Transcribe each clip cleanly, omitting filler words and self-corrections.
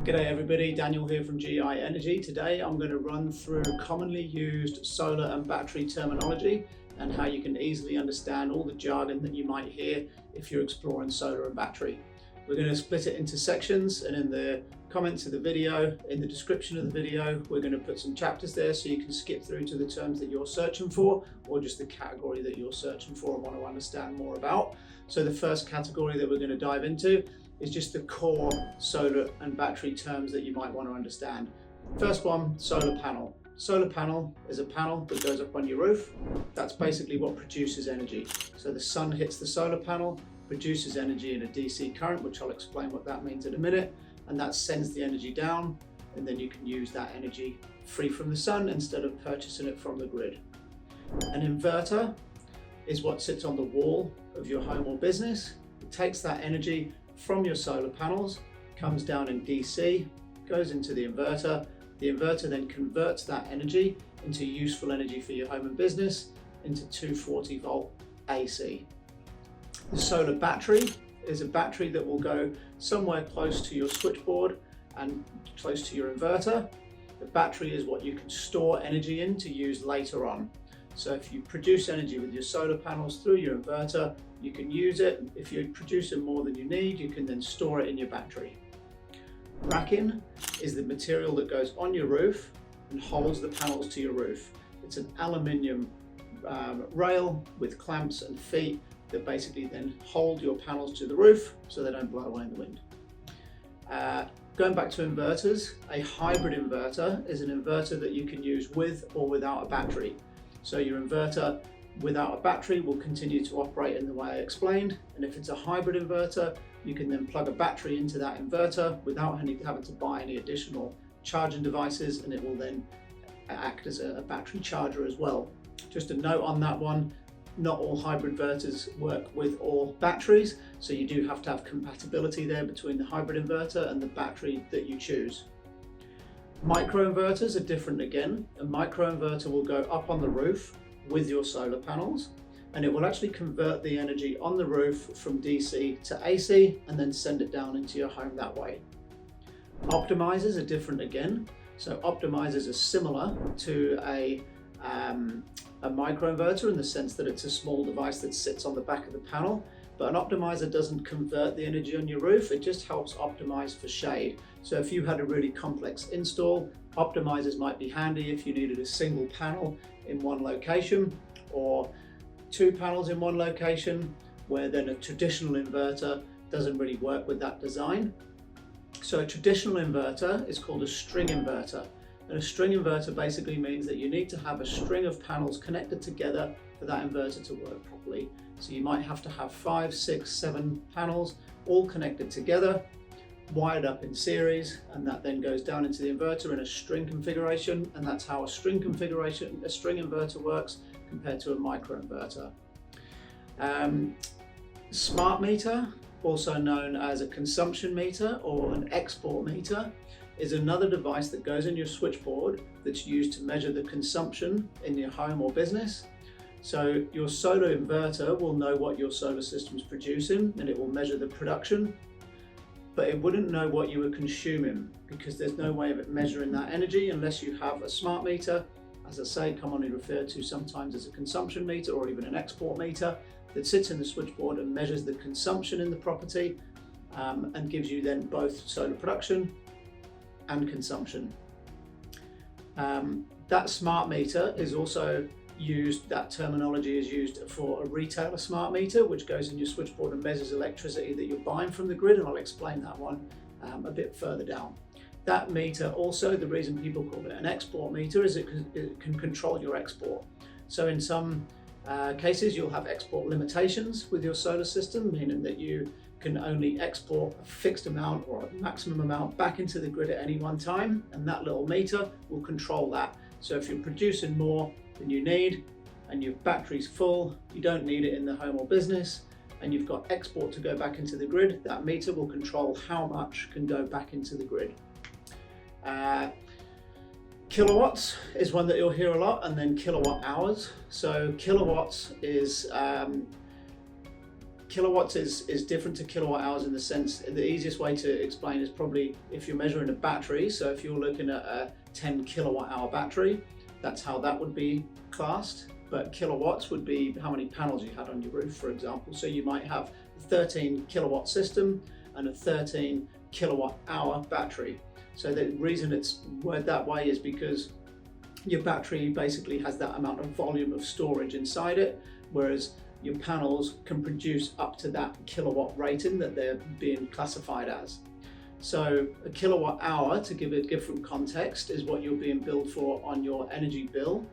G'day everybody, Daniel here from GI Energy. Today I'm going to run through commonly used solar and battery terminology and how you can easily understand all the jargon that you might hear if you're exploring solar and battery. We're going to split it into sections, and in the comments of the video, in the description of the video, we're going to put some chapters there so you can skip through to the terms that you're searching for or just the category that you're searching for and want to understand more about. So the first category that we're going to dive into is just the core solar and battery terms that you might want to understand. First one, solar panel. Solar panel is a panel that goes up on your roof. That's basically what produces energy. So the sun hits the solar panel, produces energy in a DC current, which I'll explain what that means in a minute, and that sends the energy down, and then you can use that energy free from the sun instead of purchasing it from the grid. An inverter is what sits on the wall of your home or business. It takes that energy from your solar panels, comes down in DC, goes into the inverter. The inverter then converts that energy into useful energy for your home and business into 240 volt AC. The solar battery is a battery that will go somewhere close to your switchboard and close to your inverter. The battery is what you can store energy in to use later on. So if you produce energy with your solar panels through your inverter, you can use it. If you're producing more than you need, you can then store it in your battery. Racking is the material that goes on your roof and holds the panels to your roof. It's an aluminium rail with clamps and feet that basically then hold your panels to the roof so they don't blow away in the wind. Going back to inverters, a hybrid inverter is an inverter that you can use with or without a battery. So your inverter without a battery will continue to operate in the way I explained, and if it's a hybrid inverter, you can then plug a battery into that inverter without having to buy any additional charging devices, and it will then act as a battery charger as well. Just a note on that one, not all hybrid inverters work with all batteries, so you do have to have compatibility there between the hybrid inverter and the battery that you choose. Microinverters are different again. A microinverter will go up on the roof with your solar panels, and it will actually convert the energy on the roof from DC to AC and then send it down into your home that way. Optimizers are different again. So optimizers are similar to a microinverter in the sense that it's a small device that sits on the back of the panel, but an optimizer doesn't convert the energy on your roof, it just helps optimize for shade. So if you had a really complex install, optimizers might be handy if you needed a single panel in one location or two panels in one location, where then a traditional inverter doesn't really work with that design. So a traditional inverter is called a string inverter. And a string inverter basically means that you need to have a string of panels connected together for that inverter to work properly. So you might have to have 5, 6, 7 panels all connected together, wired up in series, and that then goes down into the inverter in a string configuration, and that's how a string inverter works compared to a microinverter. Smart meter, also known as a consumption meter or an export meter, is another device that goes in your switchboard that's used to measure the consumption in your home or business. So your solar inverter will know what your solar system's producing and it will measure the production, but it wouldn't know what you were consuming because there's no way of it measuring that energy unless you have a smart meter, as I say, commonly referred to sometimes as a consumption meter or even an export meter, that sits in the switchboard and measures the consumption in the property and gives you then both solar production and consumption. That smart meter is also used, that terminology is used for a retailer smart meter, which goes in your switchboard and measures electricity that you're buying from the grid, and I'll explain that one a bit further down. That meter also, the reason people call it an export meter is it can control your export. So in some cases you'll have export limitations with your solar system, meaning that you can only export a fixed amount or a maximum amount back into the grid at any one time, and that little meter will control that. So if you're producing more than you need and your battery's full, you don't need it in the home or business, and you've got export to go back into the grid, that meter will control how much can go back into the grid. Kilowatts is one that you'll hear a lot, and then kilowatt hours. So kilowatts is kilowatts is different to kilowatt hours in the sense, the easiest way to explain is probably if you're measuring a battery. So if you're looking at a 10 kilowatt hour battery, that's how that would be classed. But kilowatts would be how many panels you had on your roof, for example. So you might have a 13 kilowatt system and a 13 kilowatt hour battery. So the reason it's worded that way is because your battery basically has that amount of volume of storage inside it, whereas your panels can produce up to that kilowatt rating that they're being classified as. So a kilowatt hour, to give it different context, is what you're being billed for on your energy bill.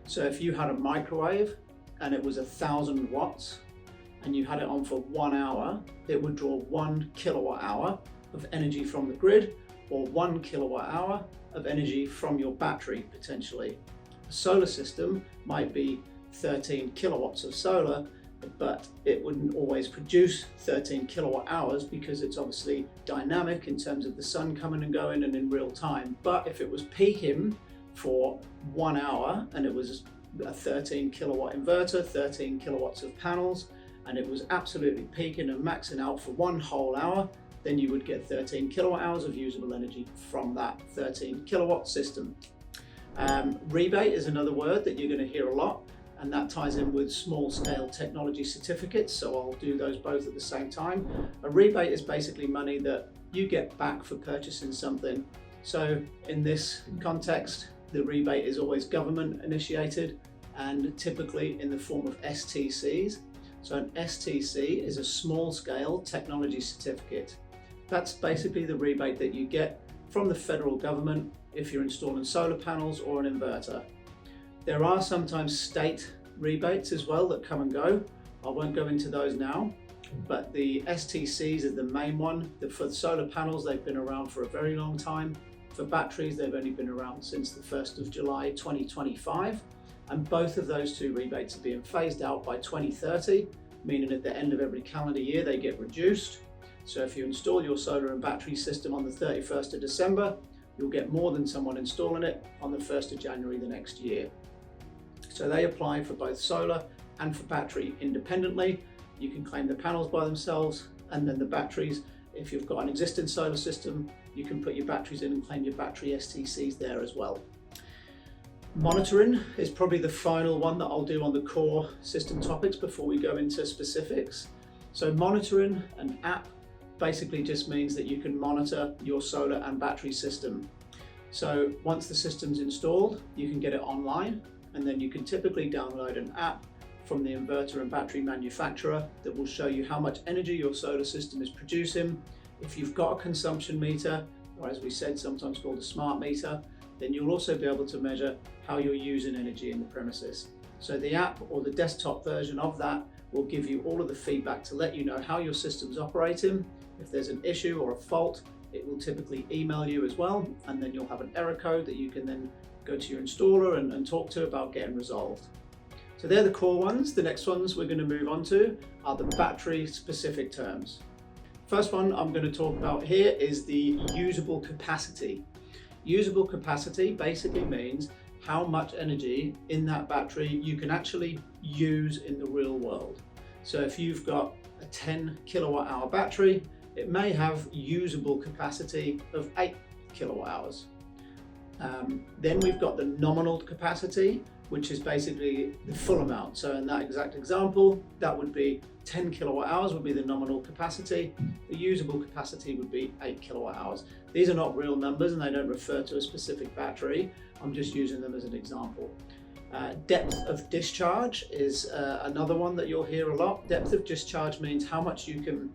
So if you had a microwave and it was 1,000 watts and you had it on for 1 hour, it would draw 1 kilowatt hour of energy from the grid, or 1 kilowatt hour of energy from your battery potentially. A solar system might be 13 kilowatts of solar, but it wouldn't always produce 13 kilowatt hours because it's obviously dynamic in terms of the sun coming and going and in real time. But if it was peaking for 1 hour and it was a 13 kilowatt inverter, 13 kilowatts of panels, and it was absolutely peaking and maxing out for 1 whole hour, then you would get 13 kilowatt hours of usable energy from that 13 kilowatt system. Rebate is another word that you're going to hear a lot, and that ties in with small scale technology certificates, so I'll do those both at the same time. A rebate is basically money that you get back for purchasing something. So in this context, the rebate is always government initiated and typically in the form of STCs. So an STC is a small scale technology certificate. That's basically the rebate that you get from the federal government if you're installing solar panels or an inverter. There are sometimes state rebates as well that come and go. I won't go into those now, but the STCs are the main one. For solar panels, they've been around for a very long time. For batteries, they've only been around since the 1st of July 2025. And both of those two rebates are being phased out by 2030, meaning at the end of every calendar year, they get reduced. So if you install your solar and battery system on the 31st of December, you'll get more than someone installing it on the 1st of January the next year. So they apply for both solar and for battery independently. You can claim the panels by themselves, and then the batteries, if you've got an existing solar system, you can put your batteries in and claim your battery STCs there as well. Monitoring is probably the final one that I'll do on the core system topics before we go into specifics. So monitoring an app basically just means that you can monitor your solar and battery system. So once the system's installed, you can get it online, and then you can typically download an app from the inverter and battery manufacturer that will show you how much energy your solar system is producing. If you've got a consumption meter, or as we said, sometimes called a smart meter, then you'll also be able to measure how you're using energy in the premises. So the app or the desktop version of that will give you all of the feedback to let you know how your system's operating. If there's an issue or a fault, it will typically email you as well, and then you'll have an error code that you can then go to your installer and talk to about getting resolved. So they're the core ones. The next ones we're going to move on to are the battery specific terms. First one I'm going to talk about here is the usable capacity. Usable capacity basically means how much energy in that battery you can actually use in the real world. So if you've got a 10 kilowatt hour battery, it may have usable capacity of 8 kilowatt hours. Then we've got the nominal capacity, which is basically the full amount. So in that exact example, that would be 10 kilowatt hours would be the nominal capacity. The usable capacity would be 8 kilowatt hours. These are not real numbers and they don't refer to a specific battery. I'm just using them as an example. Depth of discharge is another one that you'll hear a lot. Depth of discharge means how much you can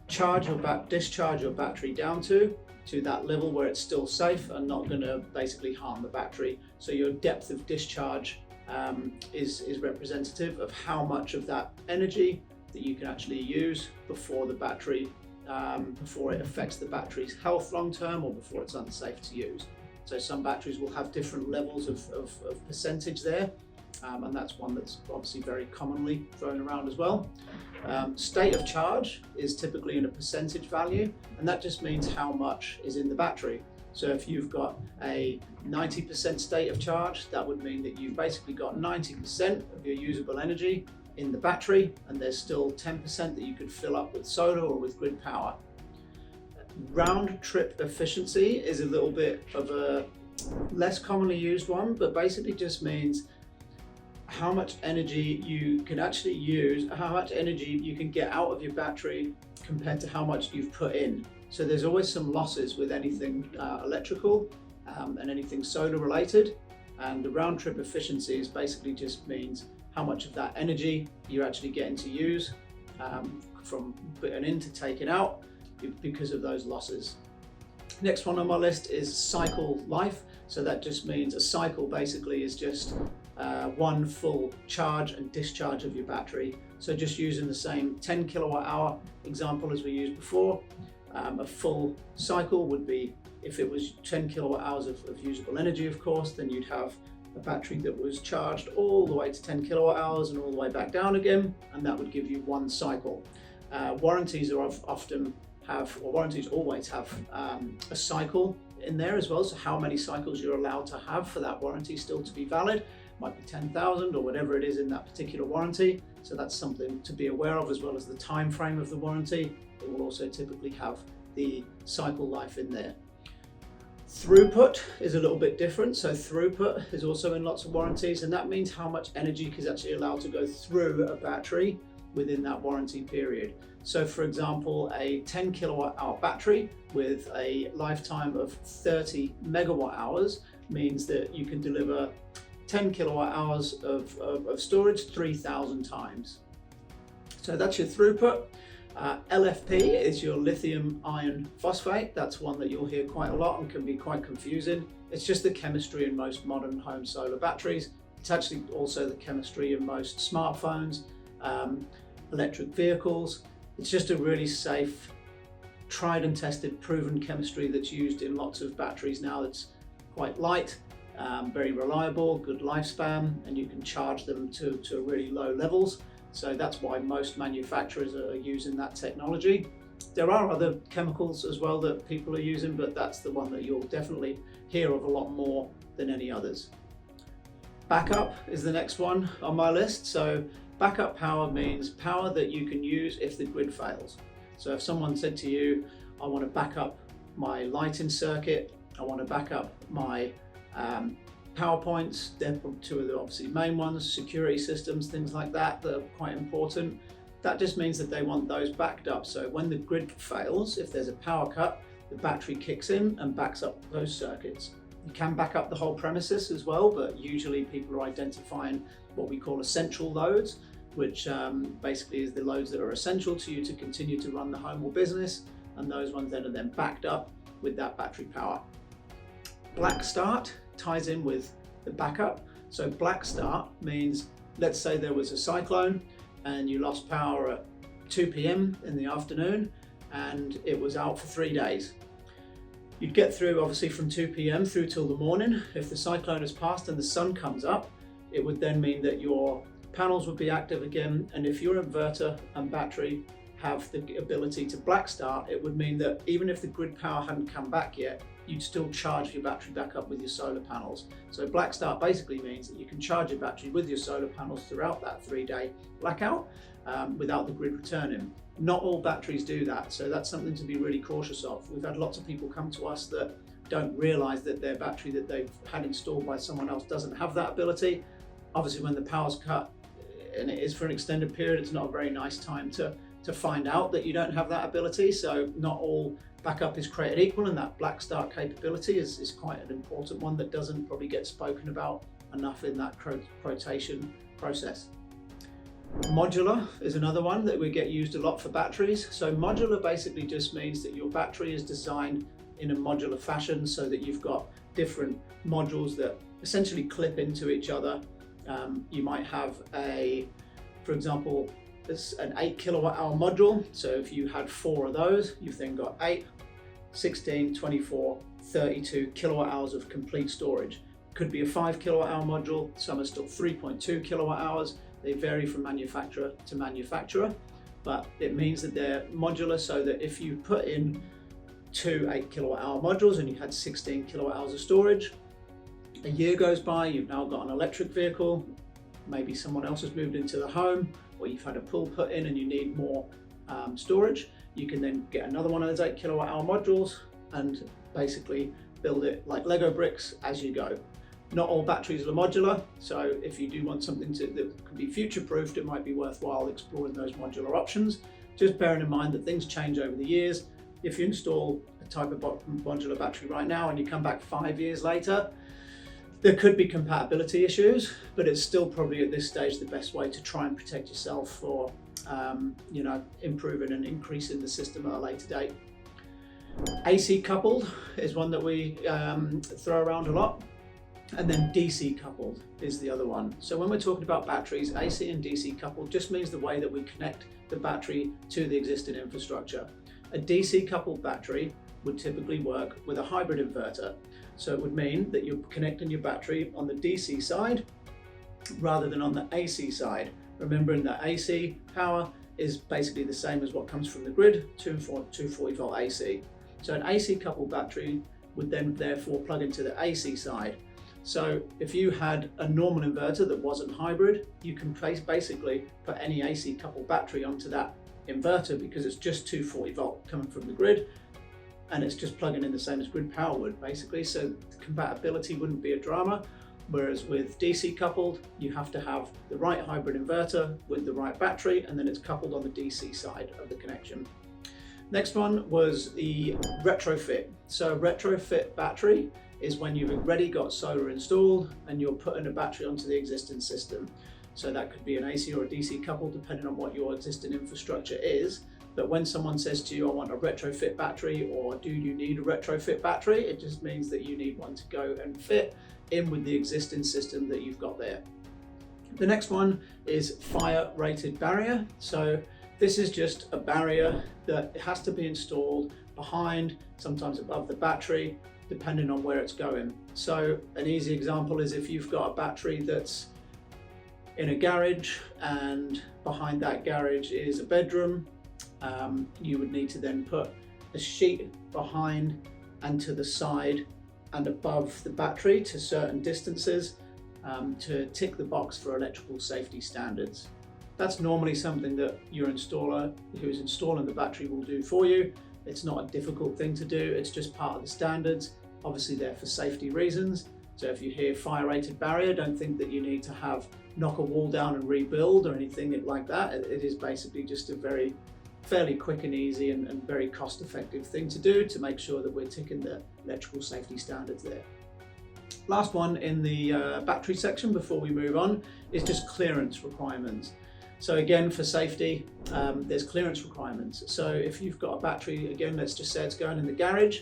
discharge your battery down to that level where it's still safe and not going to basically harm the battery. So your depth of discharge is representative of how much of that energy that you can actually use before the battery, before it affects the battery's health long term or before it's unsafe to use. So some batteries will have different levels of percentage there, and that's one that's obviously very commonly thrown around as well. State of charge is typically in a percentage value, and that just means how much is in the battery. So if you've got a 90% state of charge, that would mean that you've basically got 90% of your usable energy in the battery, and there's still 10% that you could fill up with solar or with grid power. Round trip efficiency is a little bit of a less commonly used one, but basically just means how much energy you can actually use, how much energy you can get out of your battery compared to how much you've put in. So there's always some losses with anything electrical and anything solar related, and the round trip efficiency is basically just means how much of that energy you're actually getting to use from putting in to taking out because of those losses. Next one on my list is cycle life. So that just means a cycle basically is just one full charge and discharge of your battery. So just using the same 10 kilowatt hour example as we used before, a full cycle would be, if it was 10 kilowatt hours of usable energy, of course, then you'd have a battery that was charged all the way to 10 kilowatt hours and all the way back down again, and that would give you one cycle. Warranties always have a cycle in there as well, so how many cycles you're allowed to have for that warranty still to be valid. Might be 10,000 or whatever it is in that particular warranty, so that's something to be aware of, as well as the time frame of the warranty. It will also typically have the cycle life in there. Throughput is a little bit different. So throughput is also in lots of warranties, and that means how much energy is actually allowed to go through a battery within that warranty period. So for example, a 10 kilowatt hour battery with a lifetime of 30 megawatt hours means that you can deliver 10 kilowatt hours of storage 3,000 times. So that's your throughput. LFP is your lithium iron phosphate. That's one that you'll hear quite a lot and can be quite confusing. It's just the chemistry in most modern home solar batteries. It's actually also the chemistry in most smartphones, electric vehicles. It's just a really safe, tried and tested, proven chemistry that's used in lots of batteries now. It's quite light, very reliable, good lifespan, and you can charge them to really low levels. So that's why most manufacturers are using that technology. There are other chemicals as well that people are using, but that's the one that you'll definitely hear of a lot more than any others. Backup is the next one on my list. So backup power means power that you can use if the grid fails. So if someone said to you, I want to back up my lighting circuit, I want to back up my power points, they're two of the obviously main ones, security systems, things like that that are quite important. That just means that they want those backed up. So when the grid fails, if there's a power cut, the battery kicks in and backs up those circuits. You can back up the whole premises as well, but usually people are identifying what we call essential loads, which basically is the loads that are essential to you to continue to run the home or business, and those ones then are then backed up with that battery power. Black start ties in with the backup. So black start means, let's say there was a cyclone and you lost power at 2 p.m. in the afternoon and it was out for 3 days. You'd get through obviously from 2 p.m. through till the morning. If the cyclone has passed and the sun comes up, it would then mean that your panels would be active again, and if your inverter and battery have the ability to black start, it would mean that even if the grid power hadn't come back yet, you'd still charge your battery back up with your solar panels. So black start basically means that you can charge your battery with your solar panels throughout that 3-day blackout without the grid returning. Not all batteries do that, so that's something to be really cautious of. We've had lots of people come to us that don't realise that their battery that they've had installed by someone else doesn't have that ability. Obviously when the power's cut and it is for an extended period, it's not a very nice time to find out that you don't have that ability. So not all backup is created equal, and that black start capability is quite an important one that doesn't probably get spoken about enough in that quotation process. Modular is another one that we get used a lot for batteries. So modular basically just means that your battery is designed in a modular fashion so that you've got different modules that essentially clip into each other. You might have for example, an 8 kilowatt hour module. So if you had 4 of those, you've then got 8, 16, 24, 32 kilowatt hours of complete storage. Could be a 5 kilowatt hour module, some are still 3.2 kilowatt hours. They vary from manufacturer to manufacturer, but it means that they're modular so that if you put in 2 8 kilowatt hour modules and you had 16 kilowatt hours of storage, a year goes by, you've now got an electric vehicle, maybe someone else has moved into the home, or you've had a pool put in and you need more storage, you can then get another one of those 8 kilowatt hour modules and basically build it like Lego bricks as you go. Not all batteries are modular, so if you do want something that can be future-proofed, it might be worthwhile exploring those modular options. Just bearing in mind that things change over the years. If you install a type of modular battery right now and you come back 5 years later, there could be compatibility issues, but it's still probably at this stage the best way to try and protect yourself for improving and increasing the system at a later date. AC coupled is one that we throw around a lot, and then DC coupled is the other one. So when we're talking about batteries, AC and DC coupled just means the way that we connect the battery to the existing infrastructure. A DC coupled battery would typically work with a hybrid inverter. So it would mean that you're connecting your battery on the DC side rather than on the AC side. Remembering that AC power is basically the same as what comes from the grid, 240 volt AC. So an AC coupled battery would then therefore plug into the AC side. So if you had a normal inverter that wasn't hybrid, you can basically put any AC coupled battery onto that inverter because it's just 240 volt coming from the grid, and it's just plugging in the same as grid power would basically. So compatibility wouldn't be a drama. Whereas with DC coupled, you have to have the right hybrid inverter with the right battery, and then it's coupled on the DC side of the connection. Next one was the retrofit. So retrofit battery is when you've already got solar installed and you're putting a battery onto the existing system. So that could be an AC or a DC coupled depending on what your existing infrastructure is. But when someone says to you, I want a retrofit battery, or do you need a retrofit battery? It just means that you need one to go and fit in with the existing system that you've got there. The next one is fire rated barrier. So this is just a barrier that has to be installed behind, sometimes above the battery, depending on where it's going. So an easy example is if you've got a battery that's in a garage and behind that garage is a bedroom, you would need to then put a sheet behind and to the side and above the battery to certain distances to tick the box for electrical safety standards. That's normally something that your installer who is installing the battery will do for you. It's not a difficult thing to do, it's just part of the standards. Obviously they're for safety reasons. So if you hear fire rated barrier, don't think that you need to knock a wall down and rebuild or anything like that. It is basically just a fairly quick and easy and very cost effective thing to do to make sure that we're ticking the electrical safety standards there. Last one in the battery section before we move on is just clearance requirements. So again, for safety, there's clearance requirements. So if you've got a battery, again, let's just say it's going in the garage,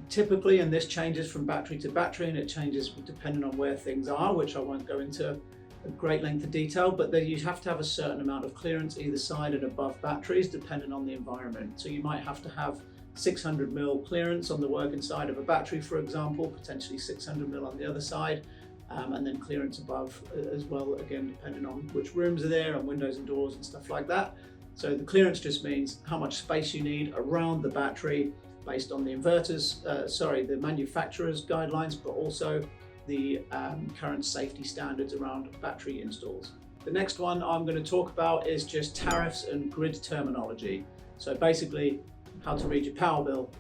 typically, and this changes from battery to battery and it changes depending on where things are, which I won't go into a great length of detail, but then you have to have a certain amount of clearance either side and above batteries depending on the environment. So you might have to have 600 mil clearance on the working side of a battery, for example, potentially 600 mil on the other side, and then clearance above as well, again, depending on which rooms are there and windows and doors and stuff like that. So the clearance just means how much space you need around the battery based on the the manufacturer's guidelines, but also the current safety standards around battery installs. The next one I'm going to talk about is just tariffs and grid terminology. So basically how to read your power bill.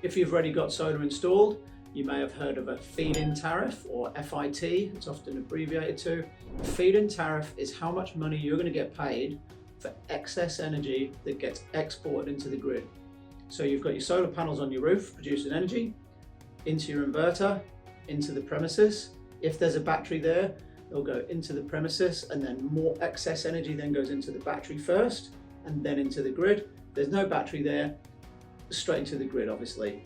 If you've already got solar installed, you may have heard of a feed-in tariff, or FIT, it's often abbreviated to. A feed-in tariff is how much money you're going to get paid for excess energy that gets exported into the grid. So you've got your solar panels on your roof producing energy into your inverter, into the premises. If there's a battery there, they'll go into the premises, and then more excess energy then goes into the battery first and then into the grid. There's no battery there, straight into the grid, obviously.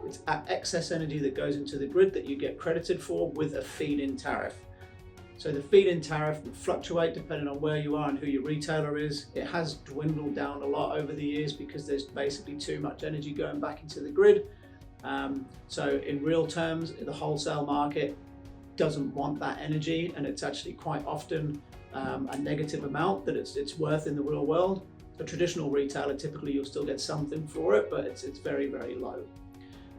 It's excess energy that goes into the grid that you get credited for with a feed-in tariff. So the feed-in tariff will fluctuate depending on where you are and who your retailer is. It has dwindled down a lot over the years because there's basically too much energy going back into the grid. So in real terms, the wholesale market doesn't want that energy, and it's actually quite often a negative amount that it's worth in the real world. A traditional retailer, typically you'll still get something for it, but it's very, very low.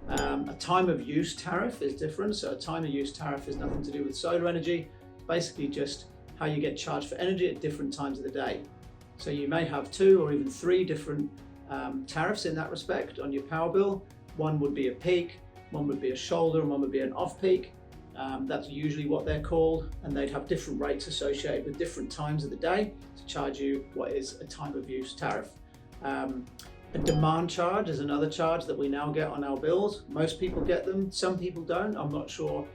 A time of use tariff is different. So a time of use tariff is nothing to do with solar energy. It's basically just how you get charged for energy at different times of the day. So you may have 2 or even 3 different tariffs in that respect on your power bill. One would be a peak, one would be a shoulder, and one would be an off-peak. That's usually what they're called, and they'd have different rates associated with different times of the day to charge you what is a time of use tariff. A demand charge is another charge that we now get on our bills. Most people get them, some people don't. I'm not sure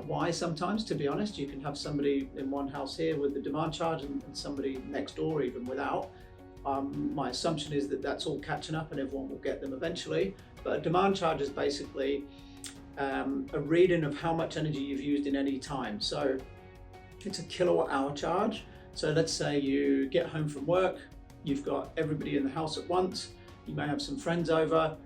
why sometimes, to be honest. You can have somebody in one house here with the demand charge and somebody next door even without. My assumption is that that's all catching up and everyone will get them eventually. But a demand charge is basically a reading of how much energy you've used in any time. So it's a kilowatt hour charge. So let's say you get home from work, you've got everybody in the house at once, you may have some friends over,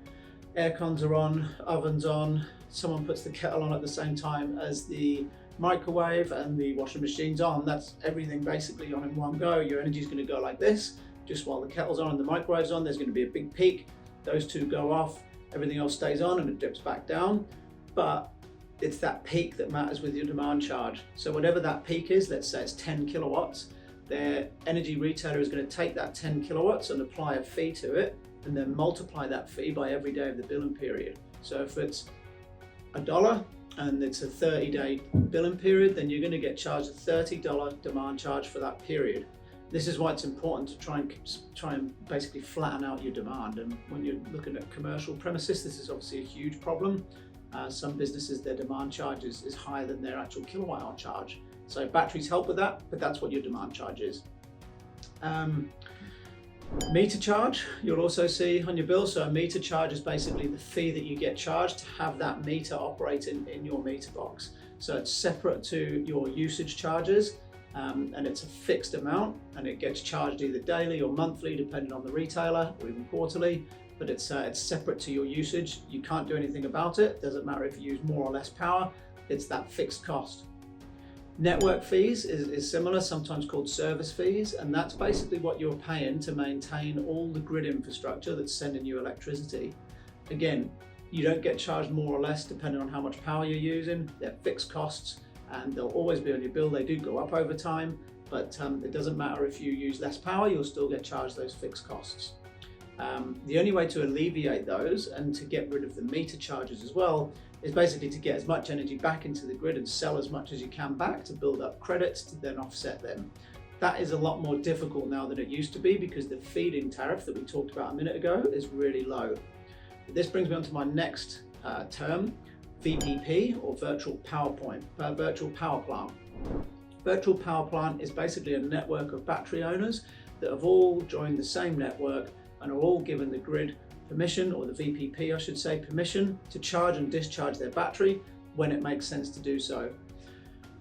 air cons are on, ovens on, someone puts the kettle on at the same time as the microwave and the washing machine's on. That's everything basically on in one go. Your energy is going to go like this, just while the kettle's on and the microwave's on. There's going to be a big peak, those two go off, everything else stays on and it dips back down. But it's that peak that matters with your demand charge. So whatever that peak is, let's say it's 10 kilowatts, their energy retailer is going to take that 10 kilowatts and apply a fee to it, and then multiply that fee by every day of the billing period. So if it's $1 and it's a 30-day billing period, then you're going to get charged a $30 demand charge for that period. This is why it's important to try and basically flatten out your demand. And when you're looking at commercial premises, this is obviously a huge problem. Some businesses, their demand charge is higher than their actual kilowatt hour charge. So batteries help with that, but that's what your demand charge is. Meter charge, you'll also see on your bill. So a meter charge is basically the fee that you get charged to have that meter operating in your meter box. So it's separate to your usage charges, and it's a fixed amount, and it gets charged either daily or monthly, depending on the retailer, or even quarterly. But it's separate to your usage. You can't do anything about it. Doesn't matter if you use more or less power. It's that fixed cost. Network fees is similar, sometimes called service fees, and that's basically what you're paying to maintain all the grid infrastructure that's sending you electricity. Again, you don't get charged more or less depending on how much power you're using. They're fixed costs and they'll always be on your bill. They do go up over time, but it doesn't matter if you use less power, you'll still get charged those fixed costs. The only way to alleviate those and to get rid of the meter charges as well is basically to get as much energy back into the grid and sell as much as you can back to build up credits to then offset them. That is a lot more difficult now than it used to be because the feed-in tariff that we talked about a minute ago is really low. This brings me on to my next term, VPP, or virtual power plant. Virtual power plant is basically a network of battery owners that have all joined the same network and are all given the grid permission, or the VPP I should say, permission to charge and discharge their battery when it makes sense to do so.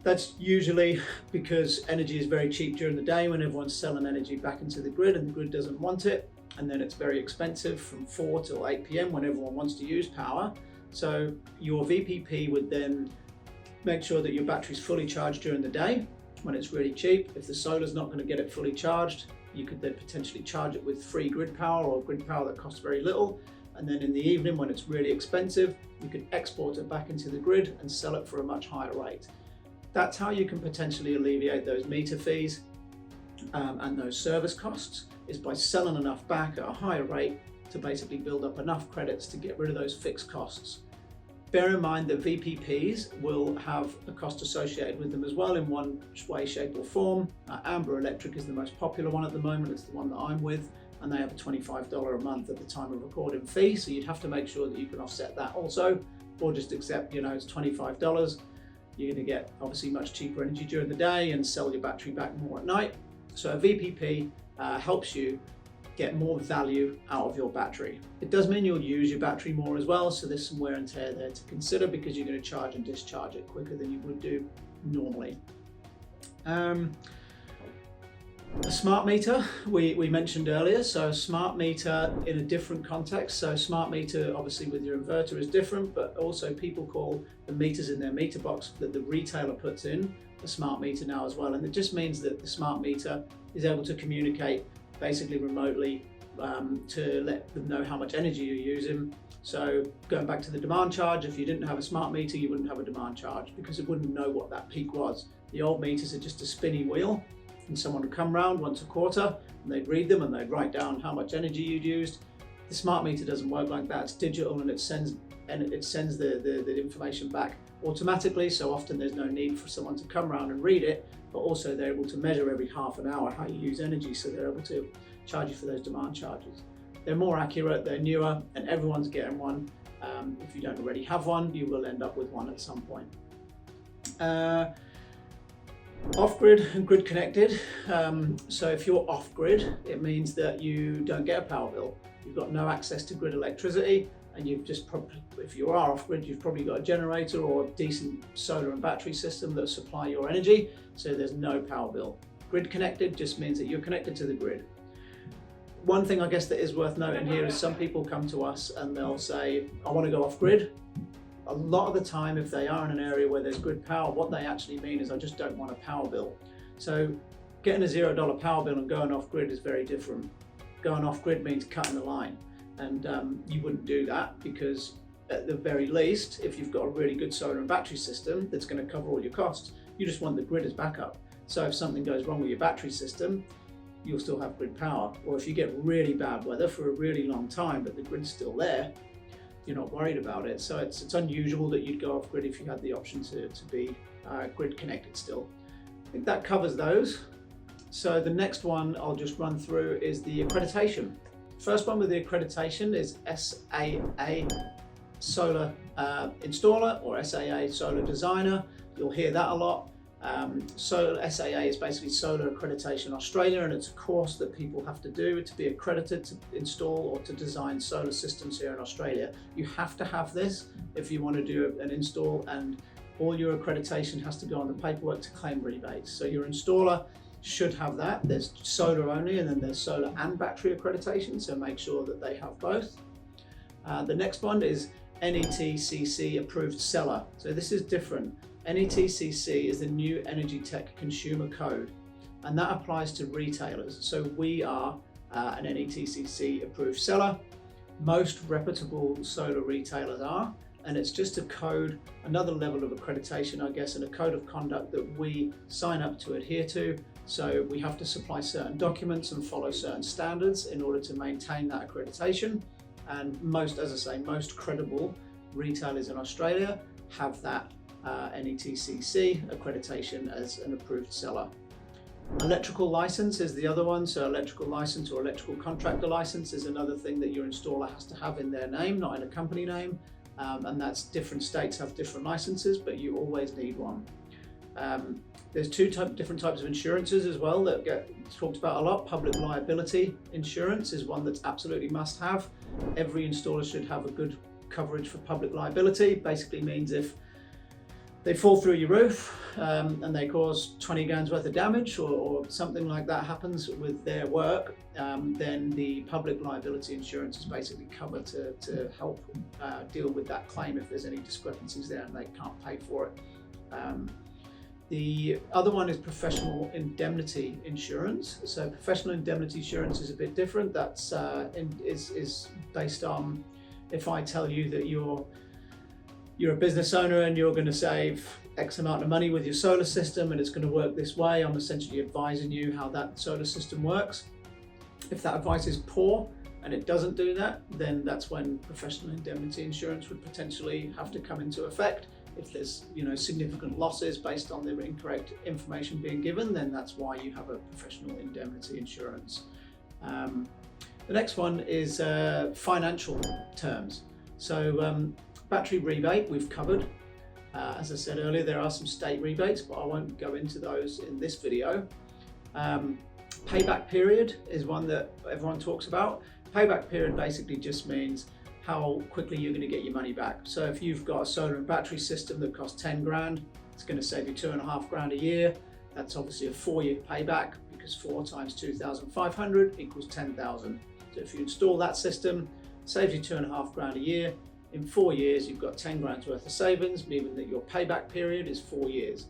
That's usually because energy is very cheap during the day when everyone's selling energy back into the grid and the grid doesn't want it, and then it's very expensive from 4 till 8 p.m. when everyone wants to use power. So your VPP would then make sure that your battery's fully charged during the day when it's really cheap. If the solar's not going to get it fully charged, you could then potentially charge it with free grid power or grid power that costs very little. And then in the evening when it's really expensive, you could export it back into the grid and sell it for a much higher rate. That's how you can potentially alleviate those meter fees and those service costs, is by selling enough back at a higher rate to basically build up enough credits to get rid of those fixed costs. Bear in mind that VPPs will have a cost associated with them as well in one way, shape or form. Amber Electric is the most popular one at the moment. It's the one that I'm with, and they have a $25 a month at the time of recording fee. So you'd have to make sure that you can offset that also, or just accept, it's $25. You're going to get obviously much cheaper energy during the day and sell your battery back more at night. So a VPP helps you get more value out of your battery. It does mean you'll use your battery more as well, so there's some wear and tear there to consider because you're going to charge and discharge it quicker than you would do normally. A smart meter we mentioned earlier, so a smart meter in a different context. So smart meter obviously with your inverter is different, but also people call the meters in their meter box that the retailer puts in a smart meter now as well, and it just means that the smart meter is able to communicate basically remotely to let them know how much energy you're using. So going back to the demand charge, if you didn't have a smart meter, you wouldn't have a demand charge because it wouldn't know what that peak was. The old meters are just a spinny wheel, and someone would come round once a quarter and they'd read them and they'd write down how much energy you'd used. The smart meter doesn't work like that. It's digital, and it sends the information back automatically, so often there's no need for someone to come around and read it, but also they're able to measure every half an hour how you use energy, so they're able to charge you for those demand charges. They're more accurate, they're newer, and everyone's getting one. If you don't already have one, you will end up with one at some point. Off-grid and grid connected. So if you're off-grid, it means that you don't get a power bill. You've got no access to grid electricity, and you've just probably, if you are off-grid, you've probably got a generator or a decent solar and battery system that supply your energy, so there's no power bill. Grid connected just means that you're connected to the grid. One thing I guess that is worth noting here is some people come to us and they'll say, I want to go off-grid. A lot of the time, if they are in an area where there's grid power, what they actually mean is, I just don't want a power bill. So getting a $0 power bill and going off-grid is very different. Going off-grid means cutting the line, and you wouldn't do that, because at the very least, if you've got a really good solar and battery system that's going to cover all your costs, you just want the grid as backup. So if something goes wrong with your battery system, you'll still have grid power. Or if you get really bad weather for a really long time, but the grid's still there, you're not worried about it. So it's unusual that you'd go off grid if you had the option to be grid connected still. I think that covers those. So the next one I'll just run through is the accreditation. First one with the accreditation is SAA Solar Installer or SAA Solar Designer. You'll hear that a lot. So SAA is basically Solar Accreditation Australia, and it's a course that people have to do to be accredited to install or to design solar systems here in Australia. You have to have this if you want to do an install, and all your accreditation has to go on the paperwork to claim rebates. So your installer should have that. There's solar only, and then there's solar and battery accreditation, so make sure that they have both. The next one is NETCC approved seller. So this is different. NETCC is the new Energy Tech Consumer Code, and that applies to retailers. So we are an NETCC approved seller. Most reputable solar retailers are, and it's just a code, another level of accreditation, I guess, and a code of conduct that we sign up to adhere to. So we have to supply certain documents and follow certain standards in order to maintain that accreditation. And most, as I say, most credible retailers in Australia have that NETCC accreditation as an approved seller. Electrical license is the other one. So electrical license or electrical contractor license is another thing that your installer has to have in their name, not in a company name. And that's different states have different licenses, but you always need one. There's different types of insurances as well that get talked about a lot. Public liability insurance is one that's absolutely must have. Every installer should have a good coverage for public liability. Basically means if they fall through your roof and they cause 20 grand's worth of damage or something like that happens with their work, then the public liability insurance is basically covered to help deal with that claim if there's any discrepancies there and they can't pay for it. The other one is professional indemnity insurance. So professional indemnity insurance is a bit different. That's is based on, if I tell you that you're a business owner and you're going to save X amount of money with your solar system and it's going to work this way, I'm essentially advising you how that solar system works. If that advice is poor and it doesn't do that, then that's when professional indemnity insurance would potentially have to come into effect. If there's significant losses based on the incorrect information being given, then that's why you have a professional indemnity insurance. The next one is financial terms. So battery rebate we've covered. As I said earlier, there are some state rebates, but I won't go into those in this video. Payback period is one that everyone talks about. Payback period basically just means how quickly you're going to get your money back. So if you've got a solar and battery system that costs 10 grand, it's going to save you 2.5 grand a year. That's obviously a 4-year payback, because 4 times 2,500 equals 10,000. So if you install that system, it saves you 2.5 grand a year. In 4 years, you've got 10 grand's worth of savings, meaning that your payback period is 4 years.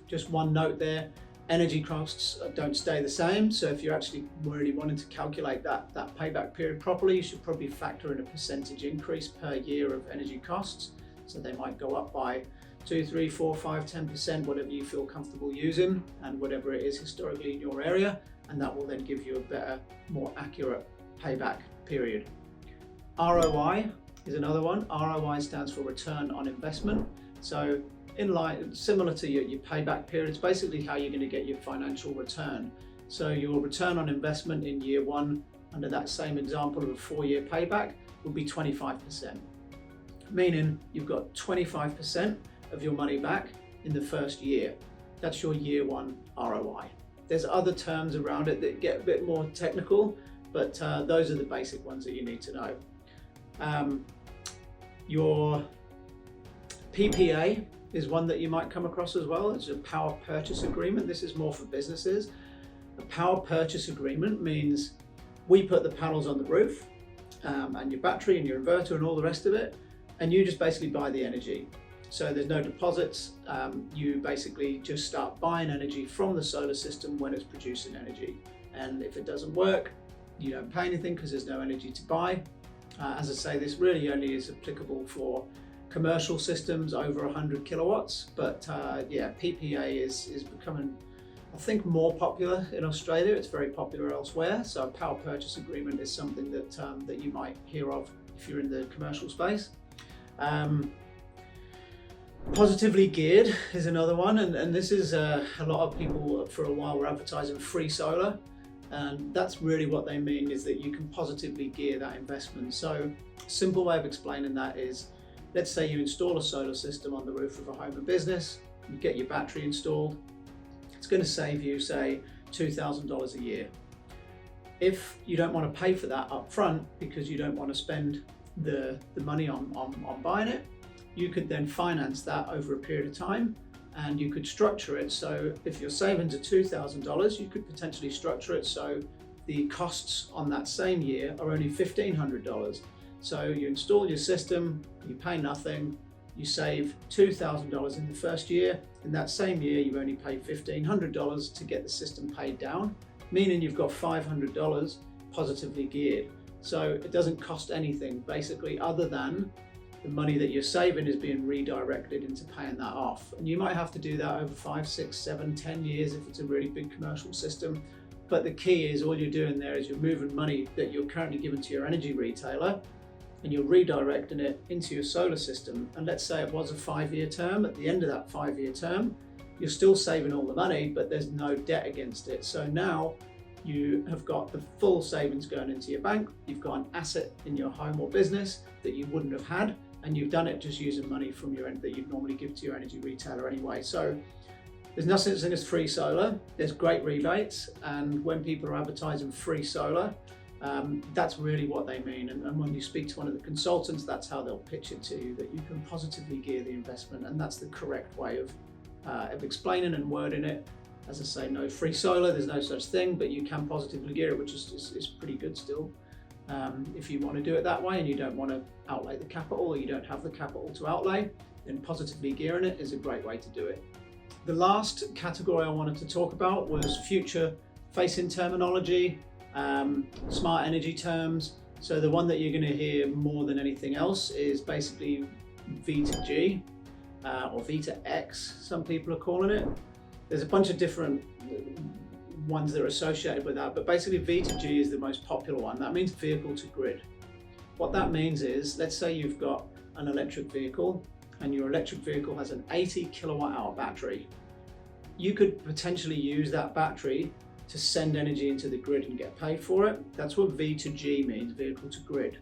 Just one note there, energy costs don't stay the same. So if you're actually really wanting to calculate that payback period properly, you should probably factor in a percentage increase per year of energy costs. So they might go up by 2, 3, 4, 5, 10%, whatever you feel comfortable using and whatever it is historically in your area, and that will then give you a better, more accurate payback period. ROI is another one. ROI stands for return on investment. So in line, similar to your payback period, it's basically how you're going to get your financial return. So your return on investment in year one, under that same example of a 4-year payback, would be 25%. Meaning you've got 25% of your money back in the first year. That's your year one ROI. There's other terms around it that get a bit more technical, but those are the basic ones that you need to know. Your PPA is one that you might come across as well. It's a power purchase agreement. This is more for businesses. A power purchase agreement means we put the panels on the roof and your battery and your inverter and all the rest of it, and you just basically buy the energy. So there's no deposits. You basically just start buying energy from the solar system when it's producing energy. And if it doesn't work, you don't pay anything because there's no energy to buy. As I say, this really only is applicable for commercial systems over 100 kilowatts, but yeah, PPA is becoming, I think, more popular in Australia. It's very popular elsewhere. So a power purchase agreement is something that that you might hear of if you're in the commercial space. Positively geared is another one, and this is a lot of people for a while were advertising free solar, and that's really what they mean, is that you can positively gear that investment. So a simple way of explaining that is, let's say you install a solar system on the roof of a home or business, you get your battery installed, it's going to save you, say, $2,000 a year. If you don't want to pay for that up front because you don't want to spend the money on buying it, you could then finance that over a period of time, and you could structure it so if your savings are $2,000, you could potentially structure it so the costs on that same year are only $1,500. So you install your system, you pay nothing, you save $2,000 in the first year. In that same year, you only pay $1,500 to get the system paid down, meaning you've got $500 positively geared. So it doesn't cost anything basically, other than the money that you're saving is being redirected into paying that off. And you might have to do that over 5, 6, 7, 10 years if it's a really big commercial system. But the key is, all you're doing there is you're moving money that you're currently giving to your energy retailer, and you're redirecting it into your solar system. And let's say it was a 5-year term. At the end of that 5-year term, you're still saving all the money, but there's no debt against it. So now you have got the full savings going into your bank. You've got an asset in your home or business that you wouldn't have had, and you've done it just using money from your end that you'd normally give to your energy retailer anyway. So there's no such thing as free solar. There's great rebates, and when people are advertising free solar, that's really what they mean. And when you speak to one of the consultants, that's how they'll pitch it to you, that you can positively gear the investment, and that's the correct way of explaining and wording it. As I say, no free solar, there's no such thing, but you can positively gear it, which is pretty good still. If you want to do it that way and you don't want to outlay the capital, or you don't have the capital to outlay, then positively gearing it is a great way to do it. The last category I wanted to talk about was future facing terminology, smart energy terms. So the one that you're going to hear more than anything else is basically V to G, or V to X, some people are calling it. There's a bunch of different ones that are associated with that, but basically V to G is the most popular one. That means vehicle to grid. What that means is, let's say you've got an electric vehicle, and your electric vehicle has an 80 kilowatt hour battery. You could potentially use that battery to send energy into the grid and get paid for it. That's what V to G means, vehicle to grid.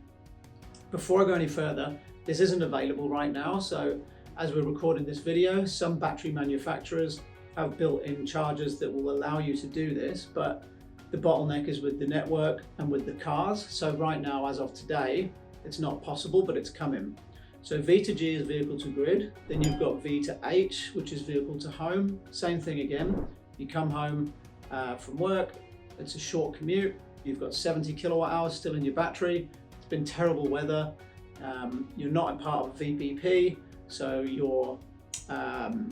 Before I go any further, this isn't available right now. So as we're recording this video, some battery manufacturers have built-in chargers that will allow you to do this, but the bottleneck is with the network and with the cars. So right now, as of today, it's not possible, but it's coming. So V to G is vehicle to grid. Then you've got V to H, which is vehicle to home. Same thing again. You come home from work, it's a short commute, you've got 70 kilowatt hours still in your battery, it's been terrible weather, you're not a part of a VPP, so your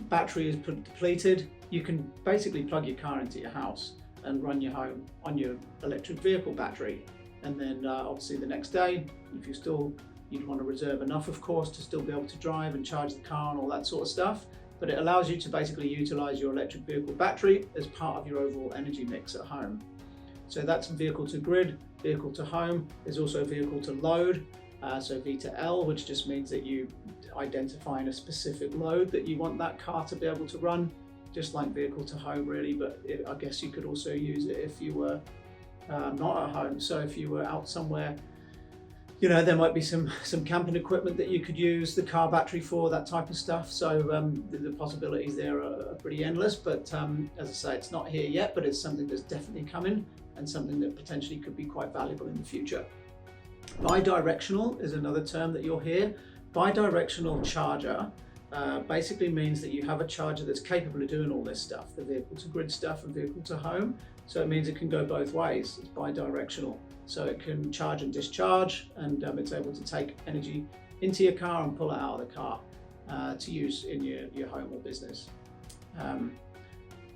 battery is depleted. You can basically plug your car into your house and run your home on your electric vehicle battery. And then obviously the next day, if you're still You'd want to reserve enough, of course, to still be able to drive and charge the car and all that sort of stuff. But it allows you to basically utilize your electric vehicle battery as part of your overall energy mix at home. So that's vehicle to grid, vehicle to home. There's also vehicle to load, so V to L, which just means that you identifying a specific load that you want that car to be able to run, just like vehicle to home really, but I guess you could also use it if you were not at home. So if you were out somewhere, you know, there might be some camping equipment that you could use the car battery for, that type of stuff. So the possibilities there are pretty endless, but as I say, it's not here yet, but it's something that's definitely coming and something that potentially could be quite valuable in the future. Bi-directional is another term that you'll hear. Bi-directional charger basically means that you have a charger that's capable of doing all this stuff, the vehicle to grid stuff and vehicle to home. So it means it can go both ways. It's bi-directional. So it can charge and discharge, and it's able to take energy into your car and pull it out of the car to use in your home or business.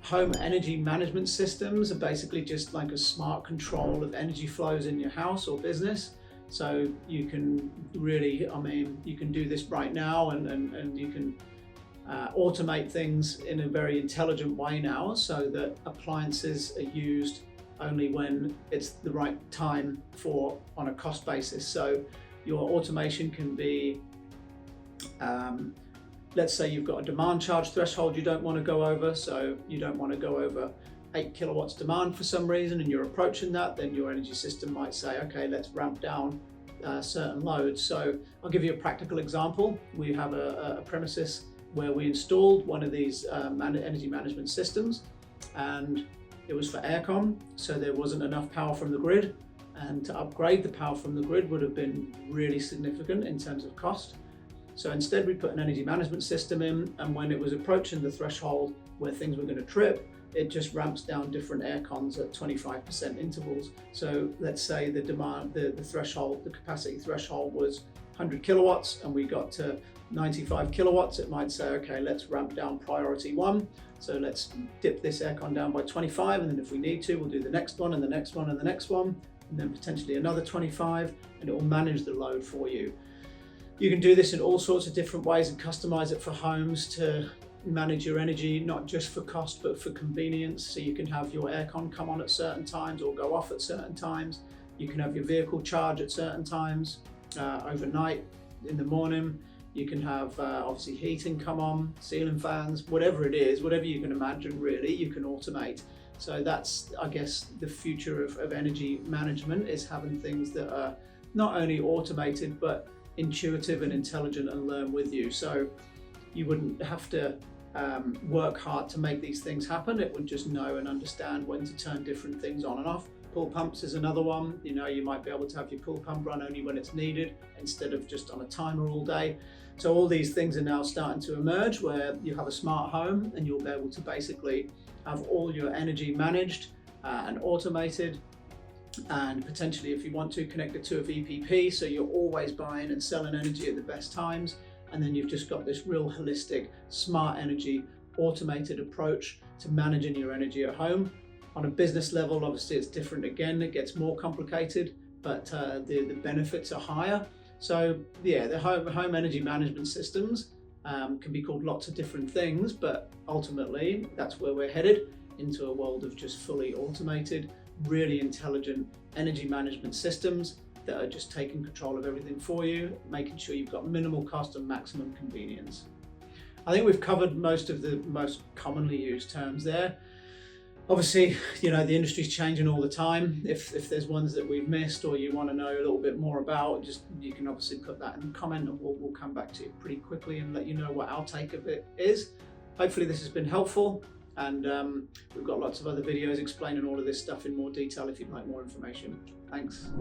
Home energy management systems are basically just like a smart control of energy flows in your house or business. So you can really, I mean, you can do this right now, and you can automate things in a very intelligent way now, so that appliances are used only when it's the right time for on a cost basis. So your automation can be, let's say you've got a demand charge threshold you don't want to go over, so you don't want to go over 8 kilowatts demand for some reason, and you're approaching that, then your energy system might say, okay, let's ramp down certain loads. So I'll give you a practical example. We have a premises where we installed one of these energy management systems, and it was for aircon, so there wasn't enough power from the grid, and to upgrade the power from the grid would have been really significant in terms of cost. So instead we put an energy management system in, and when it was approaching the threshold where things were going to trip, it just ramps down different aircons at 25% intervals. So let's say the demand, the threshold, the capacity threshold was 100 kilowatts, and we got to 95 kilowatts, it might say, okay, let's ramp down priority 1. So let's dip this aircon down by 25, and then if we need to, we'll do the next one and the next one and the next one, and then potentially another 25, and it will manage the load for you. You can do this in all sorts of different ways and customize it for homes to manage your energy, not just for cost, but for convenience. So you can have your aircon come on at certain times or go off at certain times. You can have your vehicle charge at certain times, overnight, in the morning. You can have obviously heating come on, ceiling fans, whatever it is, whatever you can imagine really, you can automate. So that's, I guess, the future of energy management, is having things that are not only automated, but intuitive and intelligent and learn with you. So you wouldn't have to work hard to make these things happen. It would just know and understand when to turn different things on and off. Pool pumps is another one. You know, you might be able to have your pool pump run only when it's needed instead of just on a timer all day. So all these things are now starting to emerge, where you have a smart home and you'll be able to basically have all your energy managed and automated, and potentially, if you want to, connect it to a VPP, so you're always buying and selling energy at the best times. And then you've just got this real holistic, smart energy, automated approach to managing your energy at home. On a business level, obviously it's different again, it gets more complicated, but the benefits are higher. So yeah, the home energy management systems can be called lots of different things, but ultimately that's where we're headed, into a world of just fully automated, really intelligent energy management systems that are just taking control of everything for you, making sure you've got minimal cost and maximum convenience. I think we've covered most of the most commonly used terms there. Obviously, you know, the industry's changing all the time. If there's ones that we've missed or you want to know a little bit more about, just you can obviously put that in the comment, and we'll come back to it pretty quickly and let you know what our take of it is. Hopefully this has been helpful, and we've got lots of other videos explaining all of this stuff in more detail if you'd like more information. Thanks.